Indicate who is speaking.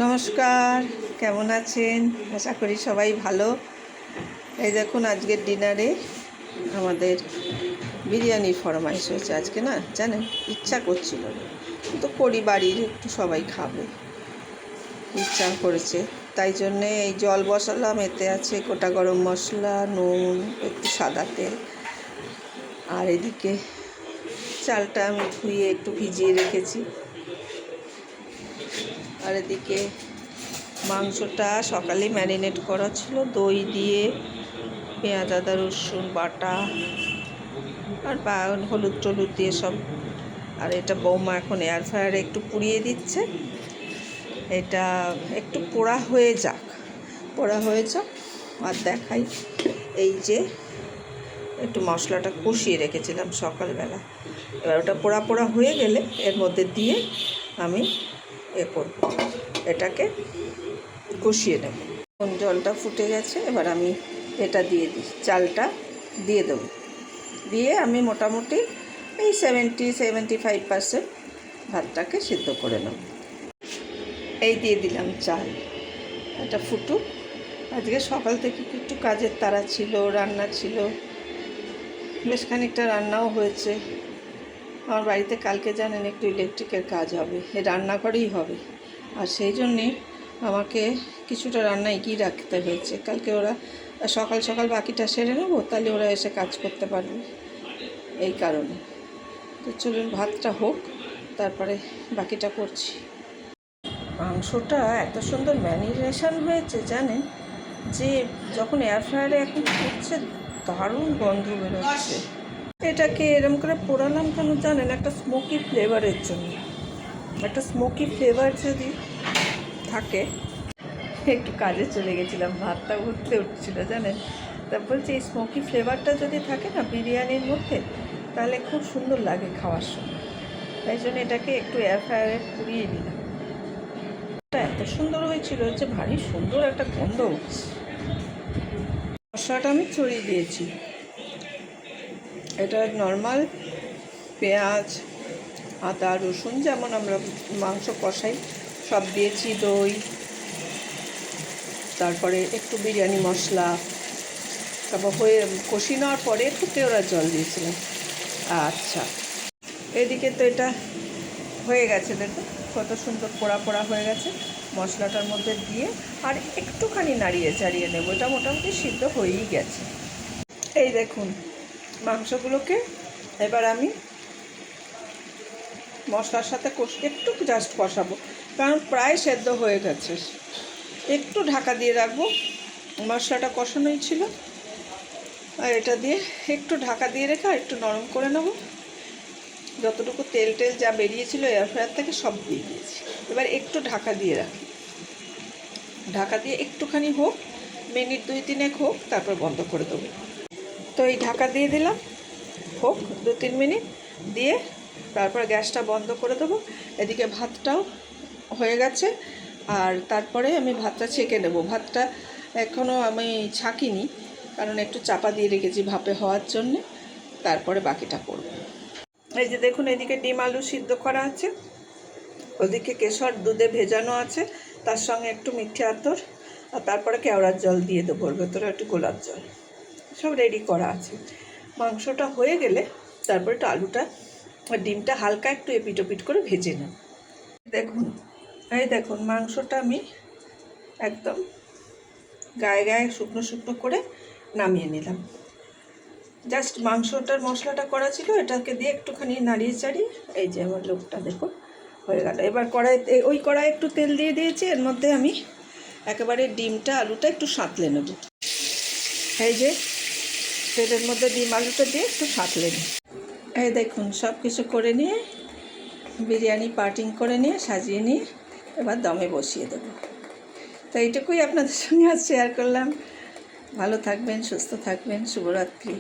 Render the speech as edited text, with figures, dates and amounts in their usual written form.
Speaker 1: নমস্কার, কেমন আছেন? আশা করি সবাই ভালো। এই দেখুন, আজকের ডিনারে আমাদের বিরিয়ানির ফরমাইশ হয়েছে আজকে। না জানেন, ইচ্ছা করছিল তো করি, বাড়ির একটু সবাই খাবে, ইচ্ছা করেছে, তাই জন্যে এই জল বসালাম। এতে আছে গোটা গরম মশলা, নুন, একটু সাদা তেল, আর এদিকে চালটা আমি ধুয়ে একটু ভিজিয়ে রেখেছি, আর এদিকে মাংসটা সকালে ম্যারিনেট করা ছিল, দই দিয়ে, পেঁয়াজ আদা রসুন বাটা আর হলুদ টলুদ দিয়ে সব। আর এটা বৌমা এখন এয়ার ফ্রায়ারে একটু পুড়িয়ে দিচ্ছে। এটা একটু পোড়া হয়ে যাক আর দেখাই। এই যে একটু মশলাটা কষিয়ে রেখেছিলাম সকালবেলা, এবার ওটা পোড়া পোড়া হয়ে গেলে এর মধ্যে দিয়ে আমি করব, এটাকে কষিয়ে নেব। জলটা ফুটে গেছে, এবার আমি এটা দিয়ে দিই, চালটা দিয়ে দেবো, দিয়ে আমি মোটামুটি এই 70-75% ভাতটাকে সিদ্ধ করে নেব। এই দিয়ে দিলাম চাল, এটা ফুটুক। আজকে সকাল থেকে একটু কাজের তাড়া ছিল, রান্না ছিল, বেশ খানিকটা রান্নাও হয়েছে। আমার বাড়িতে কালকে জানেন একটু ইলেকট্রিকের কাজ হবে, এই রান্নাঘরেই হবে, আর সেই জন্যে আমাকে কিছুটা রান্না এগিয়ে রাখতে হয়েছে। কালকে ওরা সকাল সকাল বাকিটা সেরে নেবো, তাহলে ওরা এসে কাজ করতে পারবে, এই কারণে। তো চলুন ভাতটা হোক, তারপরে বাকিটা করছি। মাংসটা এত সুন্দর ম্যারিনেশন হয়েছে জানেন, যে যখন এয়ার ফ্রায়ারে এখন ফুটছে দারুণ গন্ধ বেরোচ্ছে। এটাকে এরম করে পোড়ালাম কেন জানেন? একটা স্মোকি ফ্লেভারের জন্য। একটা স্মোকি ফ্লেভার যদি থাকে। একটু কাজে চলে গেছিলাম, ভাতটা উঠছিল জানেন, তা বলছি এই স্মোকি ফ্লেভারটা যদি থাকে না বিরিয়ানির মধ্যে, তাহলে খুব সুন্দর লাগে খাওয়ার সময়। তাই জন্য এটাকে একটু এয়ার ফ্রায়ারে পুড়িয়ে নিলাম। এটা এত সুন্দর হয়েছিল যে ভারী সুন্দর একটা গন্ধ উঠছে। মশলাটা আমি ছড়িয়ে দিয়েছি, এটা নর্মাল পেঁয়াজ আদা রসুন যেমন আমরা মাংস কষাই সব দিয়েছি, দই, তারপরে একটু বিরিয়ানি মশলা, তারপর হয়ে কষি নেওয়ার পরে একটু কেওড়ার জল দিয়েছিলাম। আচ্ছা, এদিকে তো এটা হয়ে গেছে, দেখুন কত সুন্দর পোড়া পোড়া হয়ে গেছে মশলাটার মধ্যে দিয়ে। আর একটুখানি নাড়িয়ে চাড়িয়ে নেব, এটা মোটামুটি সিদ্ধ হয়েই গেছে। এই দেখুন মাংসগুলোকে এবার আমি মশলার সাথে একটু জাস্ট কষাবো, কারণ প্রায় সেদ্ধ হয়ে গেছে। একটু ঢাকা দিয়ে রাখবো, মশলাটা কষানোই ছিল, আর এটা দিয়ে একটু ঢাকা দিয়ে রেখে একটু নরম করে নেব। যতটুকু তেল যা বেরিয়েছিল এয়ার ফ্রায়ার থেকে সব দিয়ে দিয়েছি। এবার একটু ঢাকা দিয়ে রাখি, ঢাকা দিয়ে একটুখানি হোক, মিনিট 2-3 হোক, তারপর বন্ধ করে দেবো। তো এই ঢাকা দিয়ে দিলাম, হোক 2-3 মিনিট, দিয়ে তারপর গ্যাসটা বন্ধ করে দেবো। এদিকে ভাতটাও হয়ে গেছে, আর তারপরে আমি ভাতটা ছেঁকে নেব। ভাতটা এখনও আমি ছাঁকিনি, কারণ একটু চাপা দিয়ে রেখেছি ভাপে হওয়ার জন্যে, তারপরে বাকিটা করব। এই যে দেখুন, এদিকে ডিম আলু সিদ্ধ করা আছে, ওদিকে কেশর দুধে ভেজানো আছে, তার সঙ্গে একটু মিঠে আতর, আর তারপরে কেওড়ার জল দিয়ে দেবো, ওর ভেতরে একটু গোলাপ জল, সব রেডি করা আছে। মাংসটা হয়ে গেলে তারপরে একটু আলুটা আর ডিমটা হালকা একটু এপিট ওপিট করে ভেজে নেব। দেখুন মাংসটা আমি একদম গায়ে গায়ে শুকনো শুকনো করে নামিয়ে নিলাম। জাস্ট মাংসটার মশলাটা করা ছিল, এটাকে দিয়ে একটুখানি নাড়িয়ে চাড়িয়ে এই যে আমার লোকটা দেখুন হয়ে গেল। এবার কড়াইতে কড়াই একটু তেল দিয়ে দিয়েছি, এর মধ্যে আমি একেবারে ডিমটা আলুটা একটু সাঁতলে নেব। এই যে তেলের মধ্যে ডিম আলুটা দিয়ে একটু সাঁতলে নিই। এই দেখুন সব কিছু করে নিয়ে বিরিয়ানি পার্টিং করে নিয়ে সাজিয়ে নিয়ে এবার দমে বসিয়ে দেবো। তো এইটুকুই আপনাদের সঙ্গে আজ শেয়ার করলাম। ভালো থাকবেন, সুস্থ থাকবেন, শুভরাত্রি।